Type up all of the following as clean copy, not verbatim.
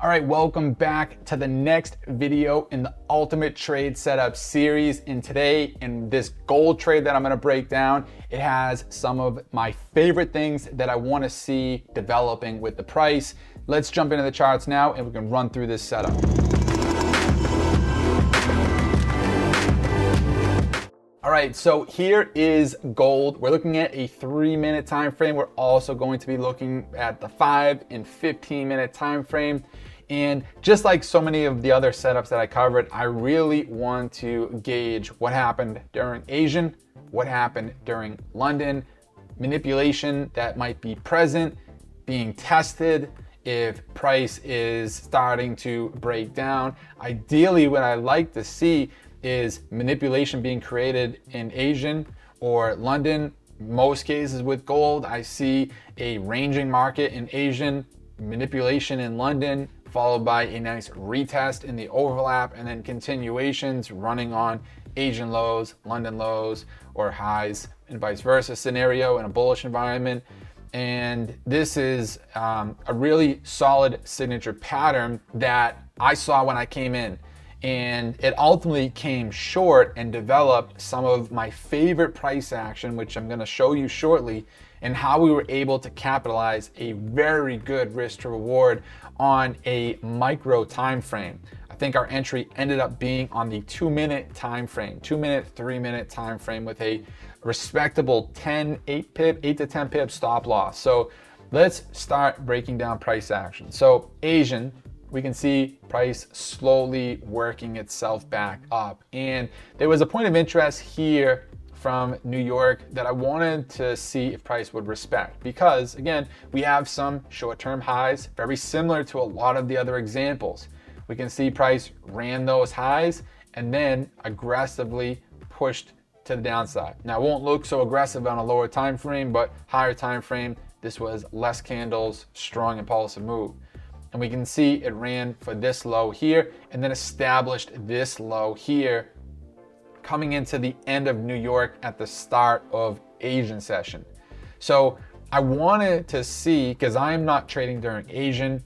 All right, welcome back to the next video in the Ultimate Trade Setup series. And today, in this gold trade that I'm gonna break down, it has some of my favorite things that I wanna see developing with the price. Let's jump into the charts now and we can run through this setup. All right, so here is gold. We're looking at a 3-minute time frame. We're also going to be looking at the 5 and 15-minute time frame. And just like so many of the other setups that I covered, I really want to gauge what happened during Asian, what happened during London, manipulation that might be present, being tested, if price is starting to break down. Ideally, what I like to see is manipulation being created in Asian or London. Most cases with gold, I see a ranging market in Asian, manipulation in London, followed by a nice retest in the overlap, and then continuations running on Asian lows, London lows, or highs, and vice versa scenario in a bullish environment. And this is a really solid signature pattern that I saw when I came in. And it ultimately came short and developed some of my favorite price action, which I'm gonna show you shortly, and how we were able to capitalize a very good risk to reward on a micro time frame. I think our entry ended up being on the 2-minute time frame, 2-minute, 3-minute time frame with a respectable 8 to 10 pip stop loss. So let's start breaking down price action. So Asian, we can see price slowly working itself back up. And there was a point of interest here from New York that I wanted to see if price would respect, because again, we have some short-term highs, very similar to a lot of the other examples. We can see price ran those highs and then aggressively pushed to the downside. Now it won't look so aggressive on a lower time frame, but higher time frame, this was less candles, strong impulsive move. And we can see it ran for this low here and then established this low here, coming into the end of New York at the start of Asian session. So I wanted to see, because I'm not trading during Asian,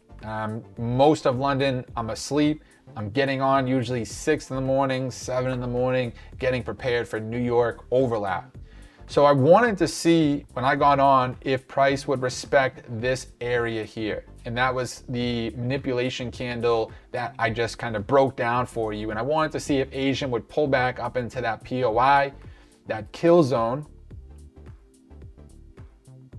most of London I'm asleep. I'm getting on usually 6 in the morning, 7 in the morning, getting prepared for New York overlap. So I wanted to see when I got on if price would respect this area here. And that was the manipulation candle that I just kind of broke down for you. And I wanted to see if Asian would pull back up into that POI, that kill zone.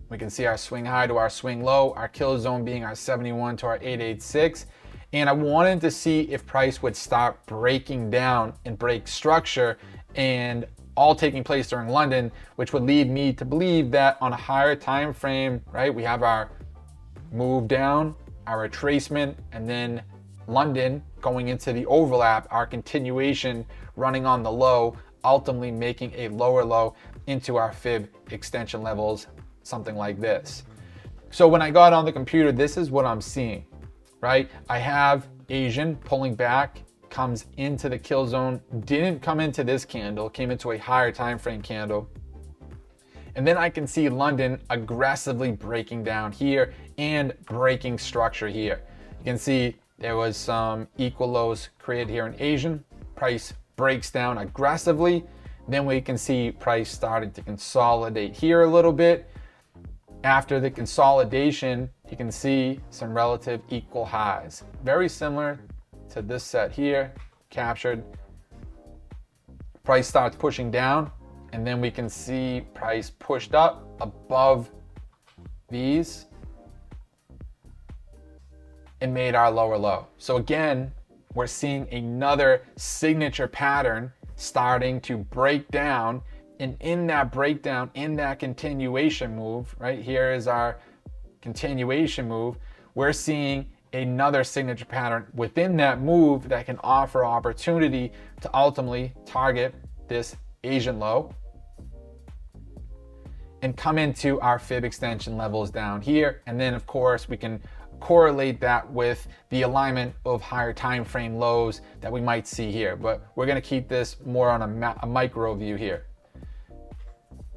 We can see our swing high to our swing low, our kill zone being our 71 to our 886. And I wanted to see if price would start breaking down and break structure, and all taking place during London, which would lead me to believe that on a higher time frame, right, we have our move down, our retracement, and then London going into the overlap, our continuation running on the low, ultimately making a lower low into our fib extension levels, something like this. So when I got on the computer, this is what I'm seeing, right? I have Asian pulling back, comes into the kill zone, didn't come into this candle, came into a higher time frame candle. And then I can see London aggressively breaking down here and breaking structure here. You can see there was some equal lows created here in Asian. Price breaks down aggressively. Then we can see price started to consolidate here a little bit. After the consolidation, you can see some relative equal highs. Very similar to this set here, captured. Price starts pushing down, and then we can see price pushed up above these and made our lower low. So again, we're seeing another signature pattern starting to break down, and in that breakdown, in that continuation move, right here is our continuation move, we're seeing another signature pattern within that move that can offer opportunity to ultimately target this Asian low and come into our fib extension levels down here. And then of course we can correlate that with the alignment of higher time frame lows that we might see here, but we're going to keep this more on a micro view here.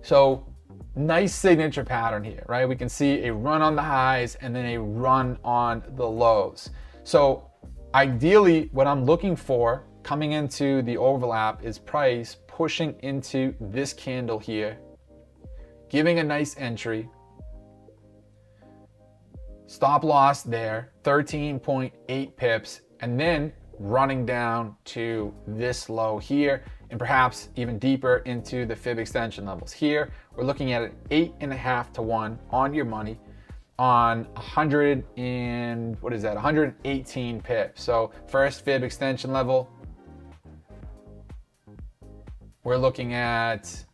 So nice signature pattern here, right? We can see a run on the highs and then a run on the lows. So ideally, what I'm looking for coming into the overlap is price pushing into this candle here, giving a nice entry, stop loss there, 13.8 pips, and then running down to this low here, and perhaps even deeper into the fib extension levels. Here, we're looking at an 8.5 to 1 on your money on 118 pips. So first fib extension level, we're looking at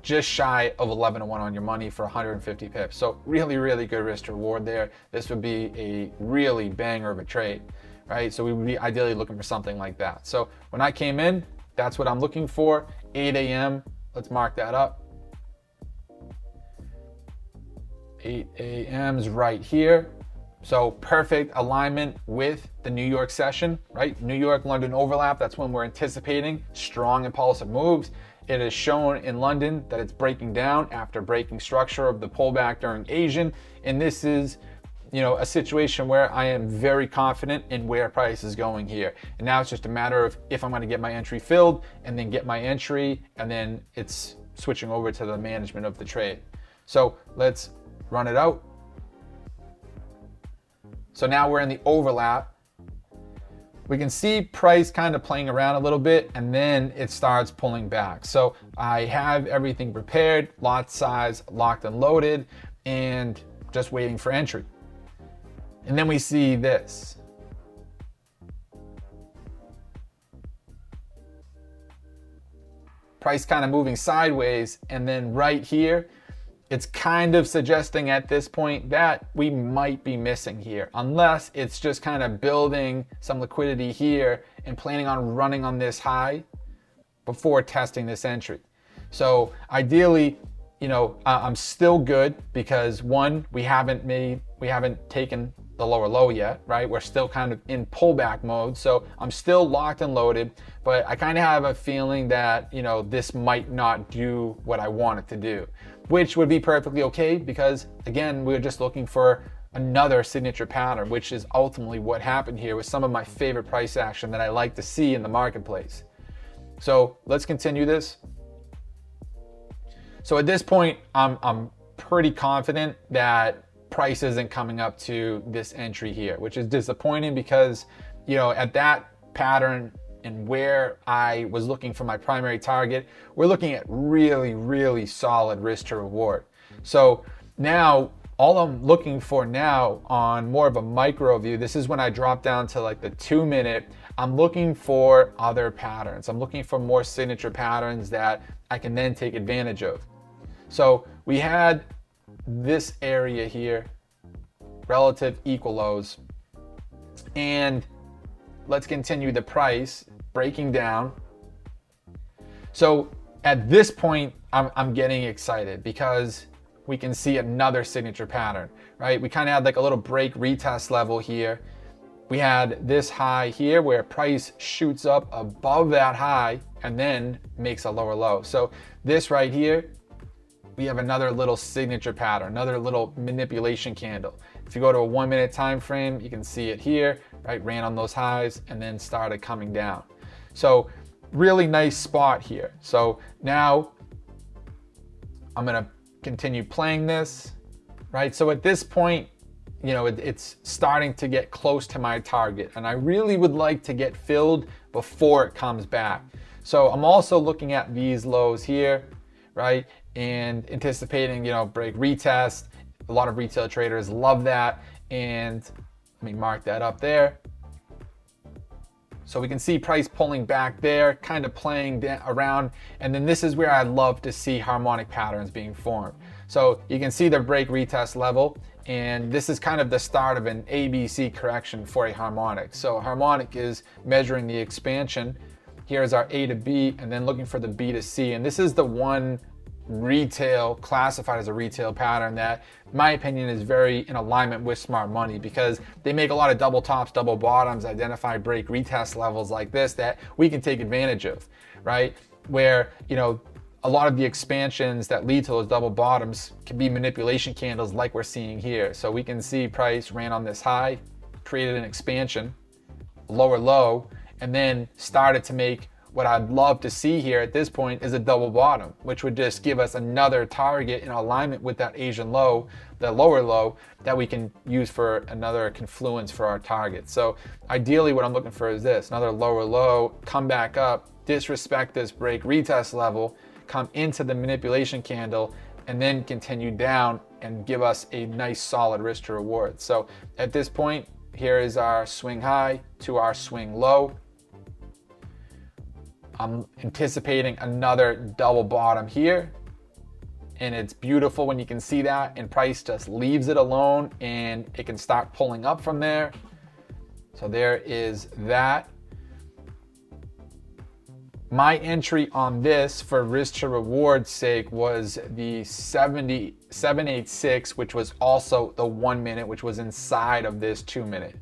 just shy of 11 to 1 on your money for 150 pips. So really, really good risk to reward there. This would be a really banger of a trade, right? So we would be ideally looking for something like that. So when I came in, that's what I'm looking for. 8 a.m., let's mark that up. 8 a.m. is right here. So perfect alignment with the New York session, right? New York, London overlap. That's when we're anticipating strong impulsive moves. It is shown in London that it's breaking down after breaking structure of the pullback during Asian. And this is, a situation where I am very confident in where price is going here. And now it's just a matter of if I'm going to get my entry filled and then get my entry, and then it's switching over to the management of the trade. So let's run it out. So now we're in the overlap. We can see price kind of playing around a little bit, and then it starts pulling back. So I have everything prepared, lot size locked and loaded, and just waiting for entry. And then we see this. Price kind of moving sideways, and then right here, it's kind of suggesting at this point that we might be missing here, unless it's just kind of building some liquidity here and planning on running on this high before testing this entry. So ideally, I'm still good because one, we haven't taken the lower low yet, right? We're still kind of in pullback mode. So I'm still locked and loaded, but I kind of have a feeling that, this might not do what I want it to do, which would be perfectly okay because again, we're just looking for another signature pattern, which is ultimately what happened here with some of my favorite price action that I like to see in the marketplace. So let's continue this. So at this point, I'm pretty confident that price isn't coming up to this entry here, which is disappointing because, at that pattern and where I was looking for my primary target, we're looking at really, really solid risk to reward. So now all I'm looking for now on more of a micro view, this is when I drop down to like the 2 minute, I'm looking for other patterns. I'm looking for more signature patterns that I can then take advantage of. So we had this area here, relative equal lows, and let's continue the price breaking down. So at this point, I'm getting excited because we can see another signature pattern, right? We kind of had like a little break retest level here. We had this high here where price shoots up above that high and then makes a lower low. So this right here, we have another little signature pattern, another little manipulation candle. If you go to a 1 minute time frame, you can see it here, right? Ran on those highs and then started coming down. So really nice spot here. So now I'm gonna continue playing this, right? So at this point, it's starting to get close to my target, and I really would like to get filled before it comes back. So I'm also looking at these lows here, right? And anticipating, break retest. A lot of retail traders love that. And let me mark that up there. So we can see price pulling back there, kind of playing around. And then this is where I love to see harmonic patterns being formed. So you can see the break retest level. And this is kind of the start of an ABC correction for a harmonic. So a harmonic is measuring the expansion. Here's our A to B, and then looking for the B to C. And this is the one classified as a retail pattern that, in my opinion, is very in alignment with smart money because they make a lot of double tops, double bottoms, identify break retest levels like this that we can take advantage of, right? Where, a lot of the expansions that lead to those double bottoms can be manipulation candles like we're seeing here. So we can see price ran on this high, created an expansion, lower low and then started to make what I'd love to see here at this point is a double bottom, which would just give us another target in alignment with that Asian low, the lower low, that we can use for another confluence for our target. So ideally what I'm looking for is this, another lower low, come back up, disrespect this break retest level, come into the manipulation candle, and then continue down and give us a nice solid risk to reward. So at this point, here is our swing high to our swing low. I'm anticipating another double bottom here, and it's beautiful when you can see that, and price just leaves it alone and it can start pulling up from there. So there is that. My entry on this for risk to reward sake was the 786, which was also the 1 minute, which was inside of this 2 minute.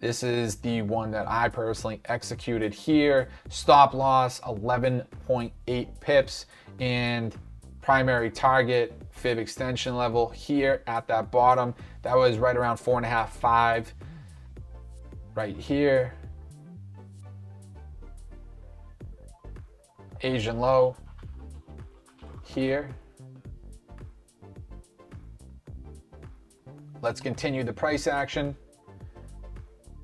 This is the one that I personally executed here. Stop loss 11.8 pips and primary target fib extension level here at that bottom. That was right around 4.5, 5 right here. Asian low here. Let's continue the price action.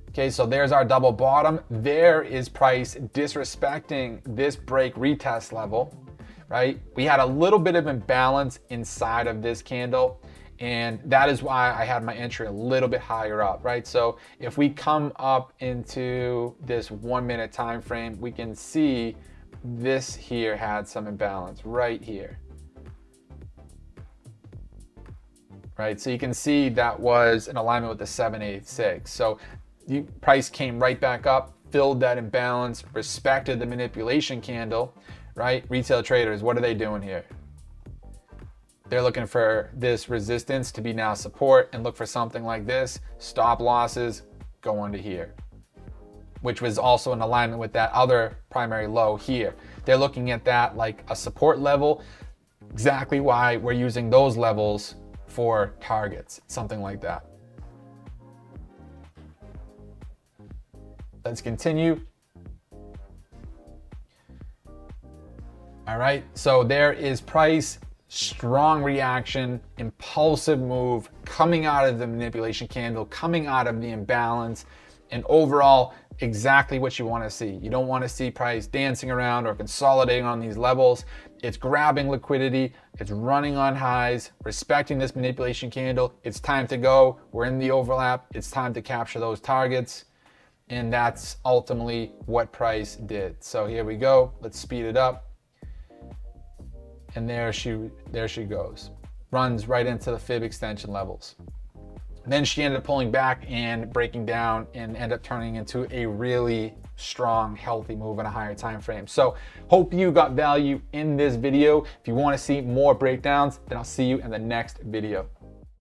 Okay, so there's our double bottom. There is price disrespecting this break retest level, right? We had a little bit of imbalance inside of this candle, and that is why I had my entry a little bit higher up, right? So if we come up into this 1 minute time frame, we can see this here had some imbalance right here. Right, so you can see that was in alignment with the 786. So the price came right back up, filled that imbalance, respected the manipulation candle, right? Retail traders, what are they doing here? They're looking for this resistance to be now support and look for something like this. Stop losses go into here, which was also in alignment with that other primary low here. They're looking at that like a support level, exactly why we're using those levels for targets, something like that. Let's continue. All right, so there is price, strong reaction, impulsive move coming out of the manipulation candle, coming out of the imbalance, and overall exactly what you want to see. You don't want to see price dancing around or consolidating on these levels. It's grabbing liquidity, it's running on highs, respecting this manipulation candle. It's time to go. We're in the overlap. It's time to capture those targets. And that's ultimately what price did. So here we go. Let's speed it up. And there she goes. Runs right into the fib extension levels. Then she ended up pulling back and breaking down and ended up turning into a really strong, healthy move in a higher time frame. So hope you got value in this video. If you want to see more breakdowns, then I'll see you in the next video.